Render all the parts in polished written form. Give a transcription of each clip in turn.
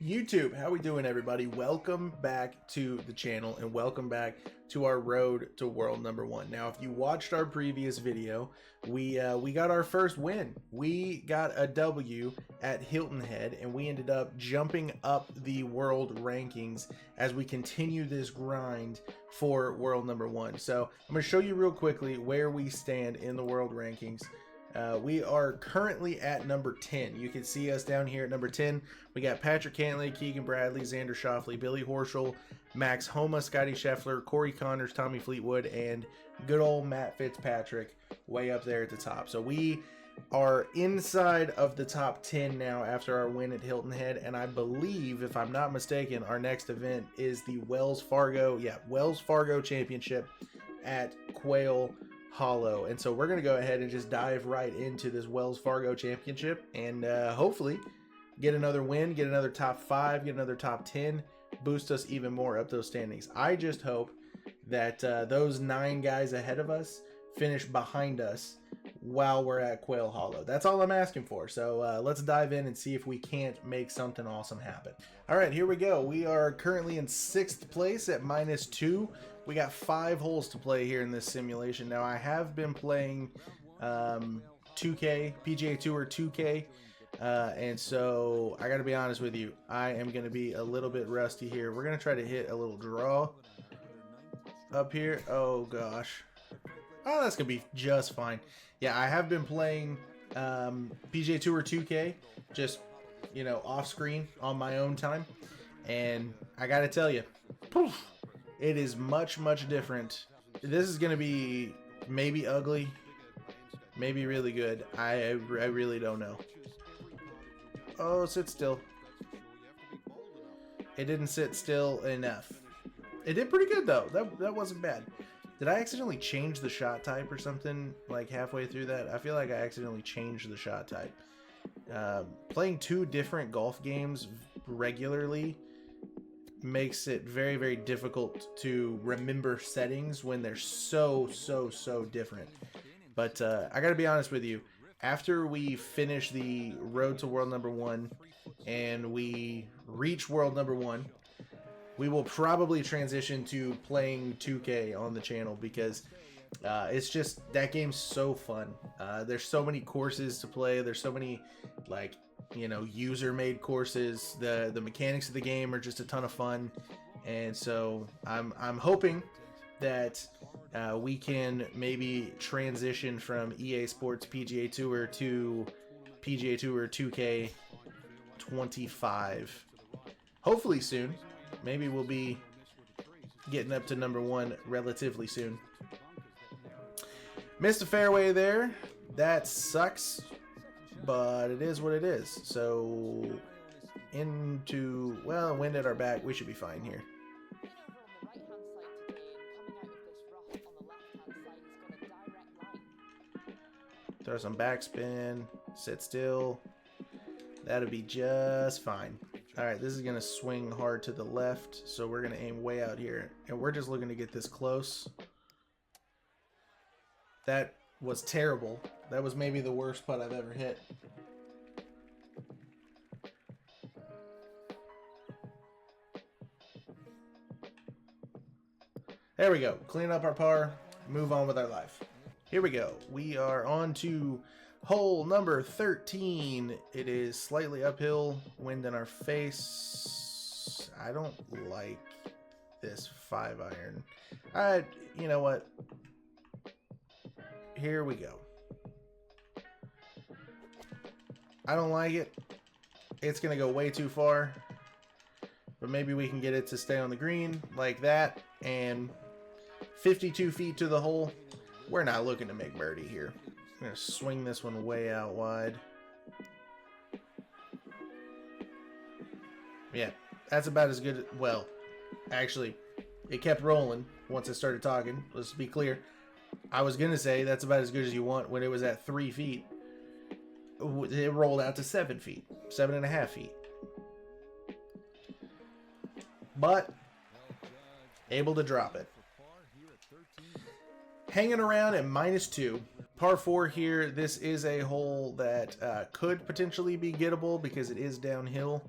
YouTube, how we doing, everybody? Welcome back to the channel and welcome back to our road to world number one. Now, if you watched our previous video, we got our first win. We got a W at Hilton Head, and we ended up jumping up the world rankings as we continue this grind for world number one. So I'm going to show you real quickly where we stand in the world rankings. We are currently at number 10. You can see us down here at number 10. We got Patrick Cantley, Keegan Bradley, Xander Schauffele, Billy Horschel, Max Homa, Scotty Scheffler, Corey Connors, Tommy Fleetwood, and good old Matt Fitzpatrick way up there at the top. So we are inside of the top 10 now after our win at Hilton Head, and I believe, if I'm not mistaken, our next event is the Wells Fargo Championship at Quail Hollow. And so we're going to go ahead and just dive right into this Wells Fargo Championship and hopefully get another win, get another top 5, get another top 10, boost us even more up those standings. I just hope that those 9 guys ahead of us finish behind us while we're at Quail Hollow. That's all I'm asking for. So let's dive in and see if we can't make something awesome happen. All right, here we go. We are currently in 6th place at -2. We got 5 holes to play here in this simulation. Now, I have been playing 2K, PGA Tour 2K, and so I got to be honest with you. I am going to be a little bit rusty here. We're going to try to hit a little draw up here. Oh, gosh. Oh, that's going to be just fine. Yeah, I have been playing PGA Tour 2K, just, you know, off screen on my own time. And I got to tell you, poof, it is much, much different. This is going to be maybe ugly, maybe really good. I really don't know. Oh, sit still. It didn't sit still enough. It did pretty good, though. That wasn't bad. Did I accidentally change the shot type or something like halfway through that? I feel like I accidentally changed the shot type. Playing 2 different golf games regularly makes it very, very difficult to remember settings when they're so different. But I gotta be honest with you, after we finish the road to world number one and we reach world number one, we will probably transition to playing 2K on the channel because it's just, that game's so fun. There's so many courses to play. There's so many, like, you know, user-made courses. The mechanics of the game are just a ton of fun, and so I'm hoping that we can maybe transition from EA Sports PGA Tour to PGA Tour 2K25. Hopefully soon. Maybe we'll be getting up to number 1 relatively soon. Missed a fairway there. That sucks, but it is what it is. So into, well, wind at our back. We should be fine here. Throw some backspin. Sit still. That'll be just fine. Alright, this is going to swing hard to the left, so we're going to aim way out here. And we're just looking to get this close. That was terrible. That was maybe the worst putt I've ever hit. There we go. Clean up our par, move on with our life. Here we go. We are on to hole number 13. It is slightly uphill, wind in our face. I don't like this 5-iron. You know what? Here we go. I don't like it. It's going to go way too far. But maybe we can get it to stay on the green like that. And 52 feet to the hole. We're not looking to make birdie here. I'm going to swing this one way out wide. Yeah, that's about as good. Well, actually, it kept rolling once I started talking. Let's be clear. I was going to say that's about as good as you want when it was at 3 feet. It rolled out to 7 feet. 7.5 feet. But able to drop it. Hanging around at -2. Par 4 here. This is a hole that could potentially be gettable because it is downhill.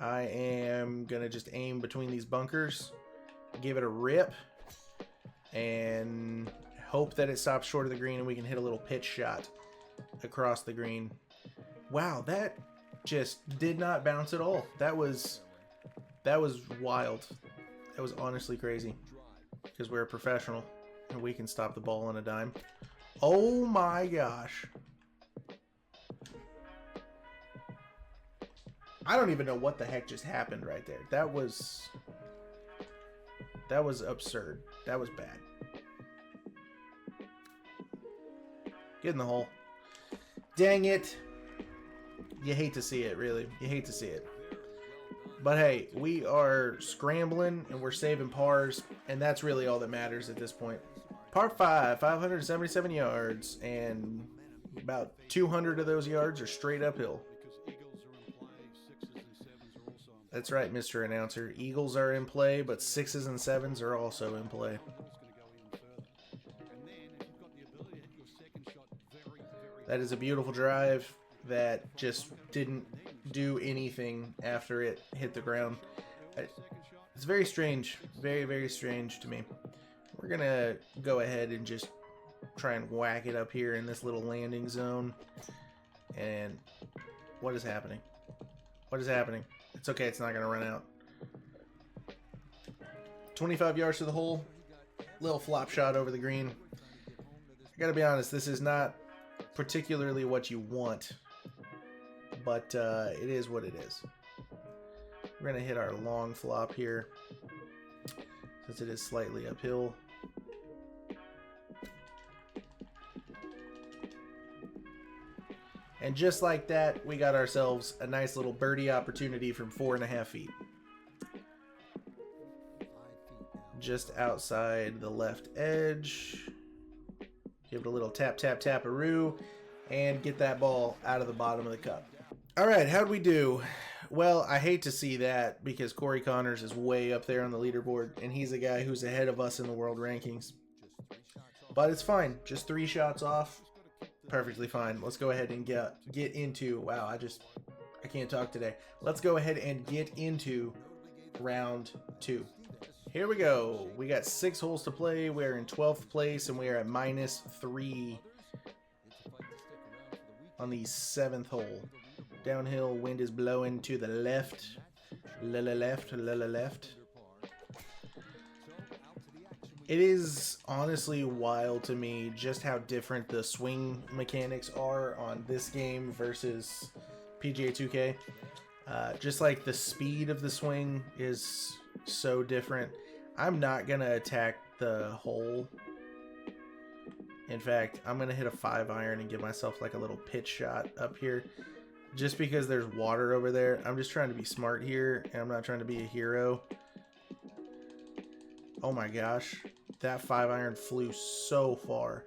I am going to just aim between these bunkers, give it a rip, and hope that it stops short of the green and we can hit a little pitch shot across the green. Wow, that just did not bounce at all. That was wild. That was honestly crazy, because we're a professional and we can stop the ball on a dime. Oh my gosh. I don't even know what the heck just happened right there. That was absurd. That was bad. Get in the hole. Dang it. You hate to see it, really. You hate to see it. But hey, we are scrambling and we're saving pars, and that's really all that matters at this point. Par 5, 577 yards, and about 200 of those yards are straight uphill. That's right, Mr. Announcer. Eagles are in play, but 6s and 7s are also in play. That is a beautiful drive that just didn't do anything after it hit the ground. It's very strange. Very, very strange to me. We're going to go ahead and just try and whack it up here in this little landing zone. And what is happening? What is happening? It's okay. It's not going to run out. 25 yards to the hole. Little flop shot over the green. I got to be honest, this is not particularly what you want, but it is what it is. We're going to hit our long flop here since it is slightly uphill. And just like that, we got ourselves a nice little birdie opportunity from 4.5 feet. Just outside the left edge. Give it a little tap, tap, tap-a-roo, and get that ball out of the bottom of the cup. All right, how'd we do? Well, I hate to see that because Corey Connors is way up there on the leaderboard, and he's a guy who's ahead of us in the world rankings. But it's fine. Just 3 shots off. Perfectly fine. Let's go ahead and get into... Wow, I can't talk today. Let's go ahead and get into round 2. Here we go. We got 6 holes to play. We're in 12th place, and we are at -3 on the 7th hole. Downhill, wind is blowing to the left. Left. It is honestly wild to me just how different the swing mechanics are on this game versus PGA 2K. Just like the speed of the swing is so different. I'm not going to attack the hole. In fact, I'm going to hit a 5-iron and give myself like a little pitch shot up here. Just because there's water over there. I'm just trying to be smart here, and I'm not trying to be a hero. Oh my gosh. That 5-iron flew so far.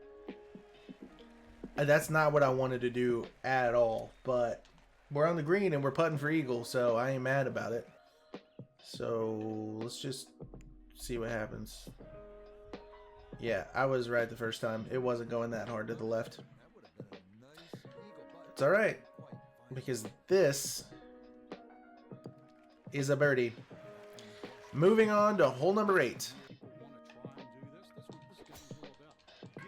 That's not what I wanted to do at all. But we're on the green and we're putting for eagle, so I ain't mad about it. So let's just see what happens. Yeah, I was right the first time. It wasn't going that hard to the left. It's alright, because this is a birdie. Moving on to hole number 8.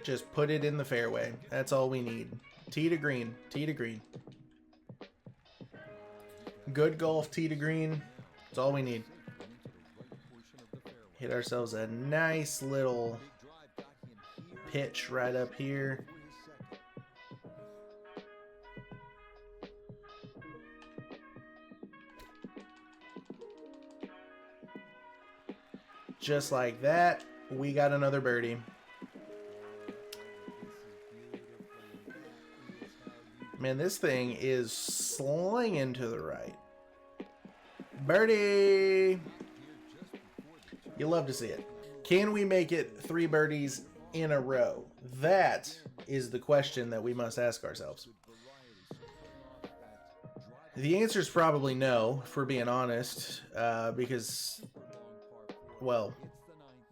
Just put it in the fairway. That's all we need. Tee to green. Tee to green. Good golf, tee to green. That's all we need. Hit ourselves a nice little pitch right up here. Just like that, we got another birdie. Man, this thing is slinging to the right. Birdie! You love to see it. Can we make it 3 birdies in a row? That is the question that we must ask ourselves. The answer is probably no, if we're being honest, because, well,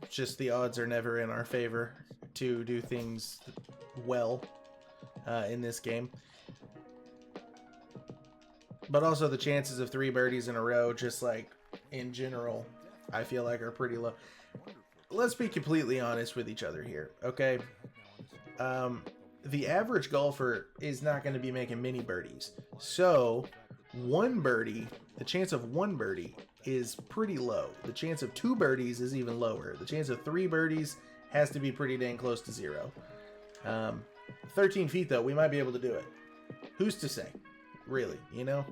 just the odds are never in our favor to do things well in this game. But also the chances of 3 birdies in a row, just like in general, I feel like are pretty low. Let's be completely honest with each other here, okay? The average golfer is not going to be making many birdies. So, 1 birdie, the chance of 1 birdie is pretty low. The chance of 2 birdies is even lower. The chance of 3 birdies has to be pretty dang close to 0. 13 feet, though, we might be able to do it. Who's to say? Really, you know?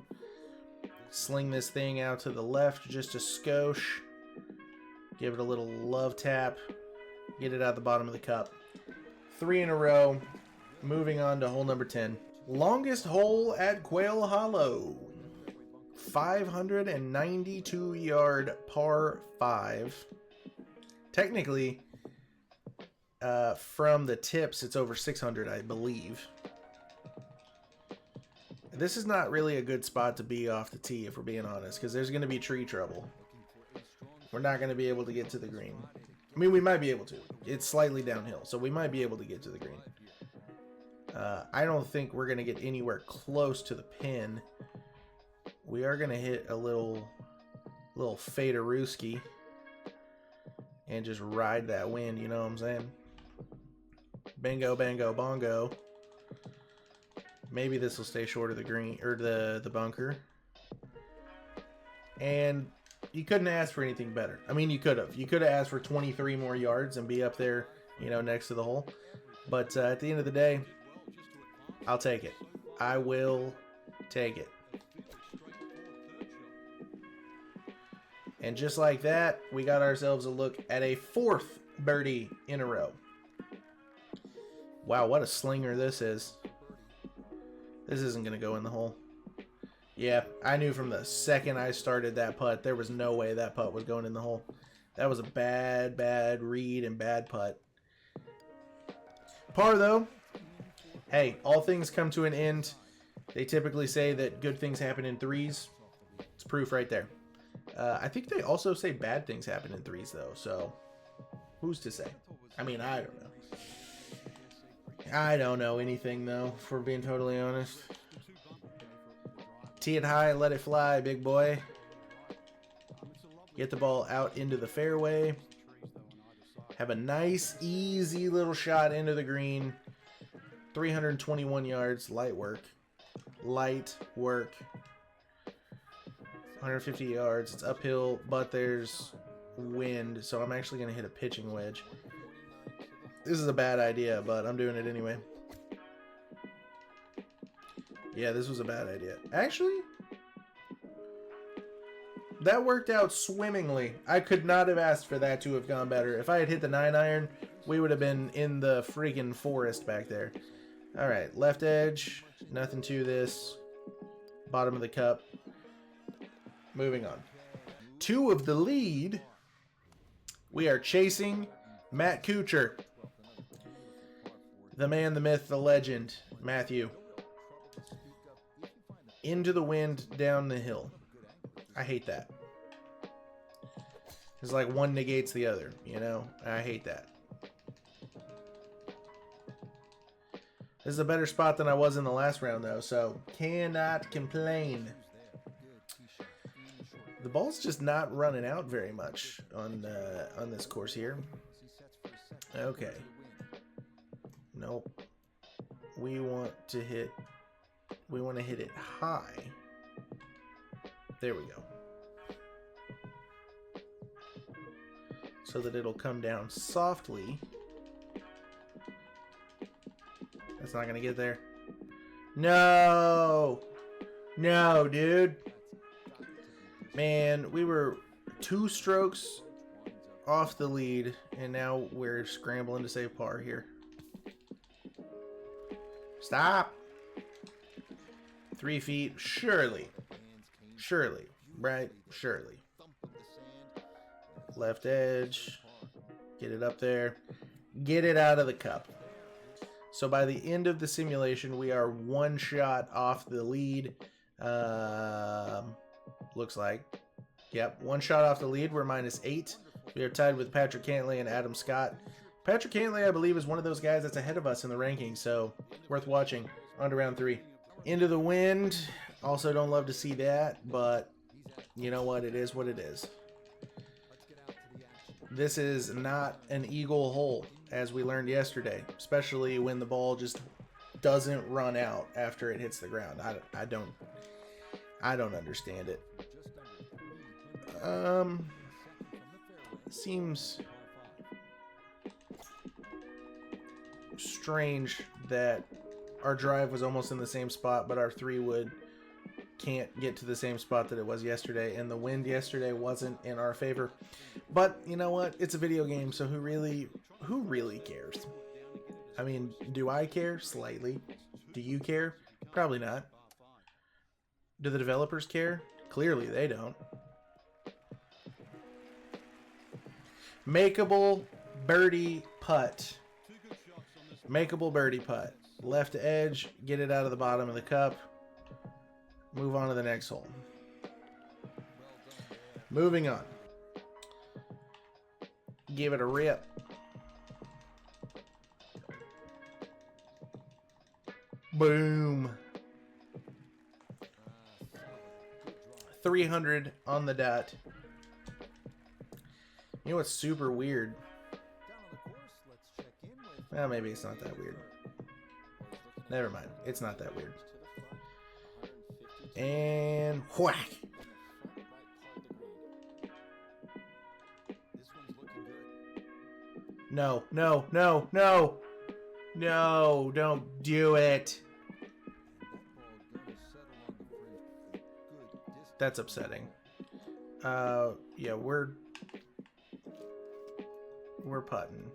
Sling this thing out to the left just a skosh. Give it a little love tap. Get it out the bottom of the cup. 3 in a row. Moving on to hole number 10. Longest hole at Quail Hollow. 592 yard par 5. Technically, from the tips, it's over 600, I believe. This is not really a good spot to be off the tee, if we're being honest, because there's going to be tree trouble. We're not going to be able to get to the green. I mean, we might be able to. It's slightly downhill, so we might be able to get to the green. I don't think we're going to get anywhere close to the pin. We are going to hit a little faderooski and just ride that wind, you know what I'm saying? Bingo, bango, bongo. Maybe this will stay short of the green, or the bunker. And you couldn't ask for anything better. I mean, you could have. You could have asked for 23 more yards and be up there, you know, next to the hole. But at the end of the day, I'll take it. I will take it. And just like that, we got ourselves a look at a 4th birdie in a row. Wow, what a slinger this is. This isn't going to go in the hole. Yeah, I knew from the second I started that putt, there was no way that putt was going in the hole. That was a bad read and bad putt. Par, though. Hey, all things come to an end. They typically say that good things happen in 3s. It's proof right there. I think they also say bad things happen in 3s, though. So, who's to say? I mean, I don't know. I don't know anything, though, if we're being totally honest. Tee it high, let it fly, big boy. Get the ball out into the fairway. Have a nice, easy little shot into the green. 321 yards, light work. Light work. 150 yards, it's uphill, but there's wind, so I'm actually going to hit a pitching wedge. This is a bad idea, but I'm doing it anyway. Yeah, this was a bad idea. Actually, that worked out swimmingly. I could not have asked for that to have gone better. If I had hit the 9-iron, we would have been in the freaking forest back there. All right, left edge. Nothing to this. Bottom of the cup. Moving on. 2 of the lead. We are chasing Matt Kuchar. The man, the myth, the legend, Matthew. Into the wind, down the hill. I hate that. It's like one negates the other, you know? I hate that. This is a better spot than I was in the last round, though, so cannot complain. The ball's just not running out very much on this course here. Okay. Nope. We want to hit it high. There we go. So that it'll come down softly. That's not gonna get there. No! No, dude. Man, we were 2 strokes off the lead, and now we're scrambling to save par here. Stop! 3 feet, surely. Surely, right? Surely. Left edge. Get it up there. Get it out of the cup. So by the end of the simulation, we are 1 shot off the lead. Looks like. Yep, 1 shot off the lead. We're -8. We are tied with Patrick Cantlay and Adam Scott. Patrick Cantlay, I believe, is one of those guys that's ahead of us in the rankings, so worth watching. On to round 3. Into the wind. Also don't love to see that, but you know what? It is what it is. This is not an eagle hole, as we learned yesterday, especially when the ball just doesn't run out after it hits the ground. I don't understand it. Seems strange that our drive was almost in the same spot, but our 3-wood can't get to the same spot that it was yesterday, and the wind yesterday wasn't in our favor. But you know what? It's a video game, so who really cares? I mean, do I care? Slightly. Do you care? Probably not. Do the developers care? Clearly they don't. Makeable birdie putt. Makeable birdie putt. Left edge, get it out of the bottom of the cup. Move on to the next hole. Moving on. Give it a rip. Boom. 300 on the dot. You know what's super weird? Well, maybe it's not that weird. Never mind. It's not that weird. And whack. No, no, no, no. No, don't do it. That's upsetting. Yeah, we're putting.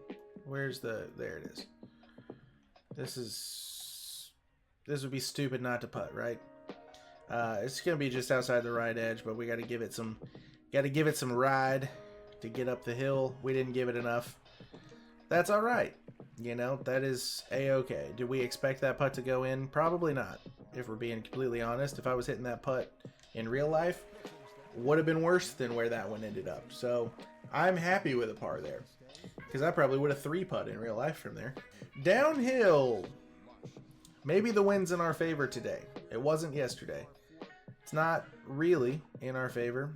Where's the... There it is. This would be stupid not to putt, right? It's gonna be just outside the right edge, but we got to give it some ride to get up the hill. We didn't give it enough. That's all right. You know, that is a-okay. Did we expect that putt to go in? Probably not. If we're being completely honest, if I was hitting that putt in real life, would have been worse than where that one ended up. So I'm happy with a par there, because I probably would have 3-putt in real life from there. Downhill. Maybe the wind's in our favor today. It wasn't yesterday. It's not really in our favor.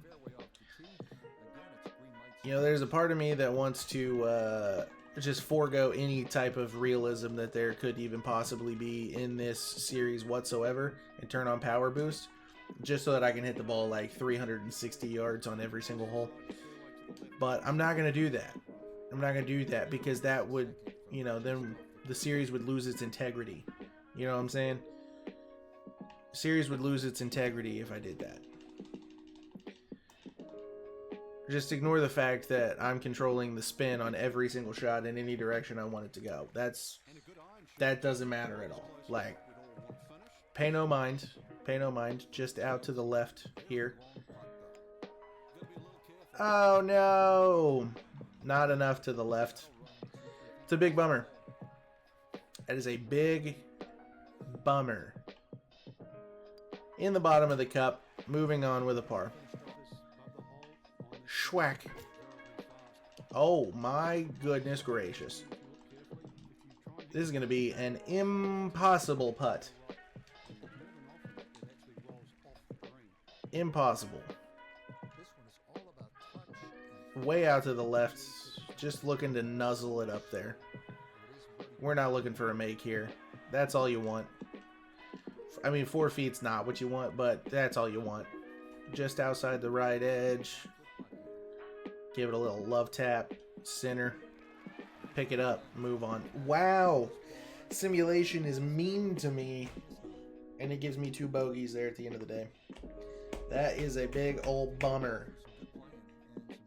You know, there's a part of me that wants to just forego any type of realism that there could even possibly be in this series whatsoever and turn on power boost, just so that I can hit the ball like 360 yards on every single hole. But I'm not going to do that. I'm not going to do that, because that would, you know, then the series would lose its integrity. You know what I'm saying? The series would lose its integrity if I did that. Just ignore the fact that I'm controlling the spin on every single shot in any direction I want it to go. That doesn't matter at all. Like, pay no mind. Pay no mind. Just out to the left here. Oh no! Not enough to the left. It's a big bummer. That is a big bummer. In the bottom of the cup. Moving on with a par. Schwack. Oh my goodness gracious. This is going to be an impossible putt. Impossible. Way out to the left. Just looking to nuzzle it up there. We're not looking for a make here. That's all you want. I mean, 4 feet's not what you want, but that's all you want. Just outside the right edge. Give it a little love tap. Center. Pick it up. Move on. Wow. Simulation is mean to me. And it gives me 2 bogeys there at the end of the day. That is a big old bummer.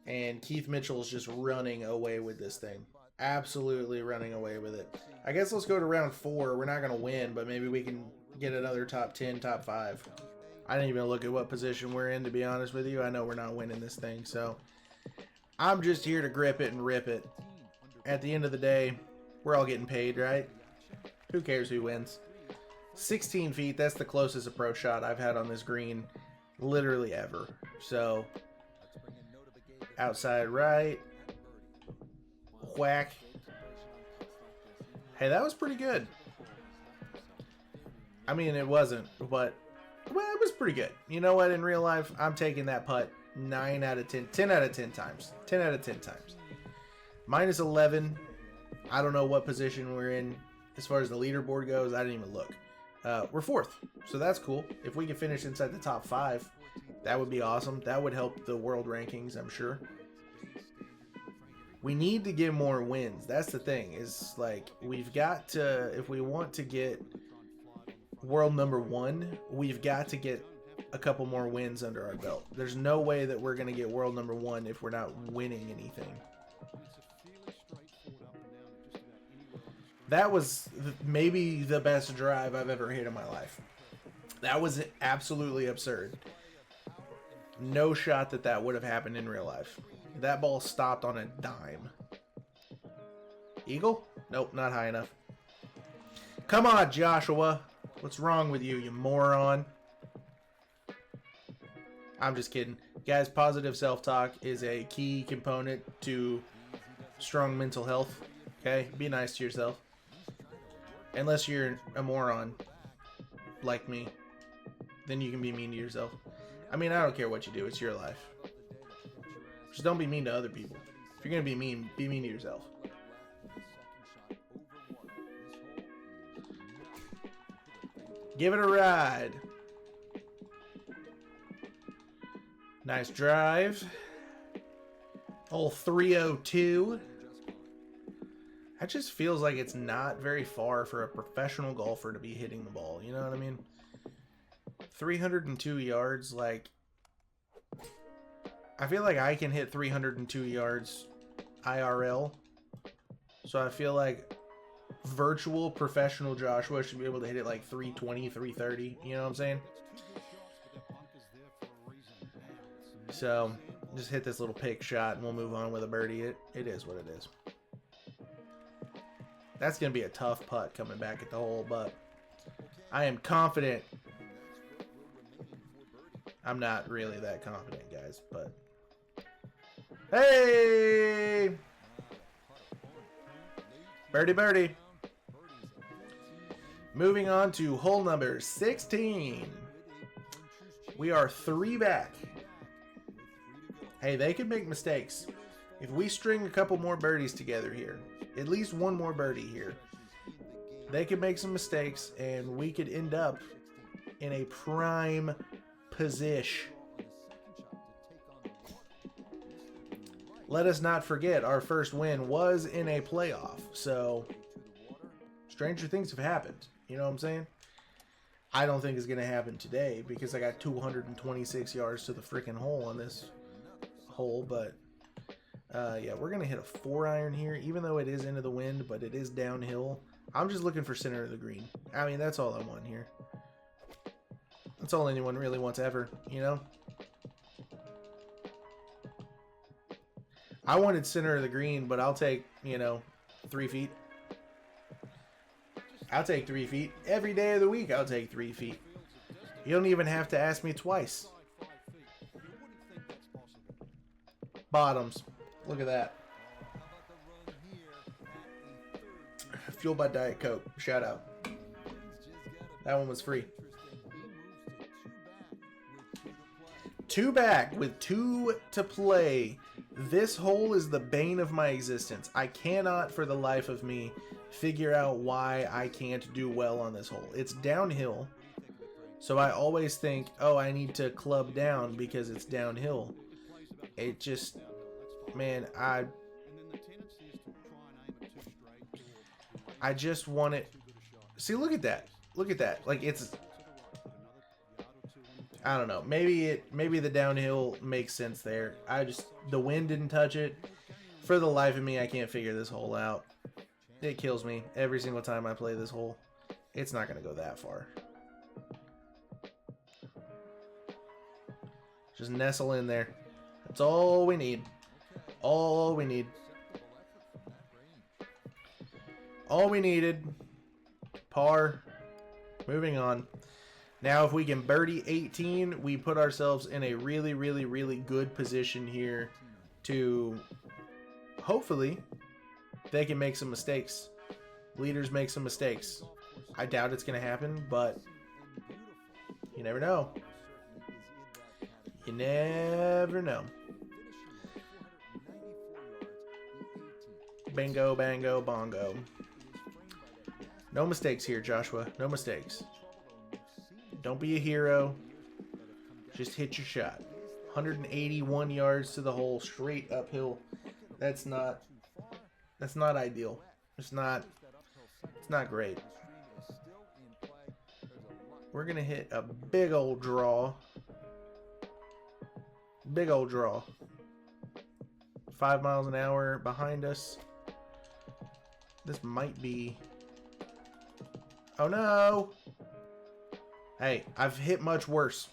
And Keith Mitchell's just running away with this thing. Absolutely running away with it. I guess let's go to round 4. We're not going to win, but maybe we can get another top 10, top 5. I didn't even look at what position we're in, to be honest with you. I know we're not winning this thing, so I'm just here to grip it and rip it. At the end of the day, we're all getting paid, right? Who cares who wins? 16 feet, that's the closest approach shot I've had on this green literally ever. So, outside right. Whack. Hey, that was pretty good. I mean, it wasn't, but well, it was pretty good. You know what? In real life, I'm taking that putt 9 out of 10, 10 out of 10 times. 10 out of 10 times. Minus 11. I don't know what position we're in as far as the leaderboard goes. I didn't even look. We're 4th, so that's cool. If we can finish inside the top 5, that would be awesome. That would help the world rankings, I'm sure. We need to get more wins. That's the thing, is like, we've got to, if we want to get world number 1, we've got to get a couple more wins under our belt. There's no way that we're going to get world number 1 if we're not winning anything. That was maybe the best drive I've ever hit in my life. That was absolutely absurd. No shot that that would have happened in real life. That ball stopped on a dime. Eagle? Nope, not high enough. Come on, Joshua. What's wrong with you, you moron? I'm just kidding. Guys, positive self-talk is a key component to strong mental health. Okay? Be nice to yourself. Unless you're a moron like me, then you can be mean to yourself. I mean, I don't care what you do. It's your life. Just don't be mean to other people. If you're going to be mean to yourself. Give it a ride. Nice drive. Hole 302. That just feels like it's not very far for a professional golfer to be hitting the ball. You know what I mean? 302 yards, like, I feel like I can hit 302 yards IRL. So I feel like virtual professional Joshua should be able to hit it like 320, 330. You know what I'm saying? So just hit this little pick shot and we'll move on with a birdie. It is what it is. That's going to be a tough putt coming back at the hole, but I am confident. I'm not really that confident, guys, but hey! Birdie, birdie. Moving on to hole number 16. We are 3 back. Hey, they could make mistakes. If we string a couple more birdies together here, at least one more birdie here, they could make some mistakes and we could end up in a prime position. Let us not forget our first win was in a playoff, so stranger things have happened. You know what I'm saying? I don't think it's going to happen today because I got 226 yards to the freaking hole on this hole, but yeah, we're going to hit a 4-iron here, even though it is into the wind, but it is downhill. I'm just looking for center of the green. I mean, that's all I want here. That's all anyone really wants ever, you know? I wanted center of the green, but I'll take, you know, 3 feet. I'll take 3 feet. Every day of the week, I'll take 3 feet. You don't even have to ask me twice. Bottoms. Look at that. Fueled by Diet Coke. Shout out. That one was free. 2 back with 2 to play. This hole is the bane of my existence. I cannot for the life of me figure out why I can't do well on this hole. It's downhill. So I always think, oh, I need to club down because it's downhill. It just, man, I just want it. See, look at that. Look at that. Like, it's, I don't know. Maybe the downhill makes sense there. The wind didn't touch it. For the life of me, I can't figure this hole out. It kills me every single time I play this hole. It's not going to go that far. Just nestle in there. That's all we need. All we need. All we needed. Par. Moving on. Now, if we can birdie 18, we put ourselves in a really, really, really good position here to hopefully they can make some mistakes. Leaders make some mistakes. I doubt it's going to happen, but you never know. You never know. Bingo, bango, bongo. No mistakes here, Joshua. No mistakes. Don't be a hero. Just hit your shot. 181 yards to the hole, straight uphill. That's not ideal. It's not great. We're gonna hit a big old draw. Big old draw. 5 miles an hour behind us. This might be... Oh no! Hey, I've hit much worse.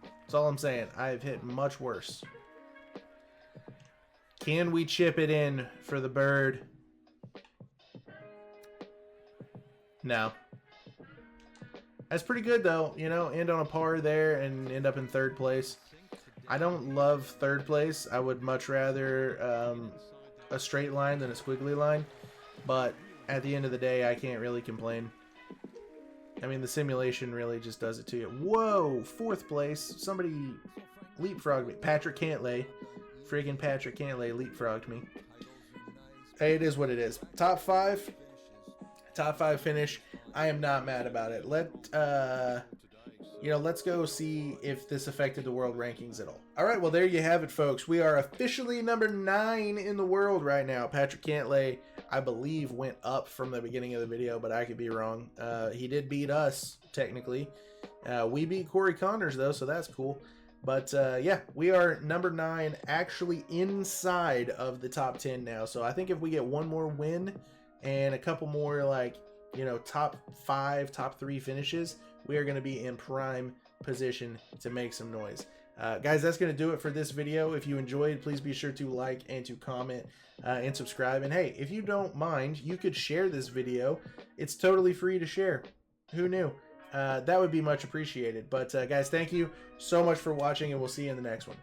That's all I'm saying. I've hit much worse. Can we chip it in for the bird? No. That's pretty good though, you know, end on a par there and end up in third place. I don't love third place. I would much rather a straight line than a squiggly line. But at the end of the day, I can't really complain. I mean, the simulation really just does it to you. Whoa, fourth place. Somebody leapfrogged me. Patrick Cantlay. Friggin' Patrick Cantlay leapfrogged me. Hey, it is what it is. Top five. Top five finish. I am not mad about it. Let's go see if this affected the world rankings at all. All right, well, there you have it, folks. We are officially number 9 in the world right now. Patrick Cantlay, I believe, went up from the beginning of the video, but I could be wrong. He did beat us, technically. We beat Corey Connors, though, so that's cool. But, yeah, we are number 9, actually inside of the top 10 now. So I think if we get one more win and a couple more, top 5, top 3 finishes, we are going to be in prime position to make some noise. Guys, that's going to do it for this video. If you enjoyed, please be sure to like and to comment and subscribe. And hey, if you don't mind, you could share this video. It's totally free to share. Who knew? That would be much appreciated. But guys, thank you so much for watching, and we'll see you in the next one.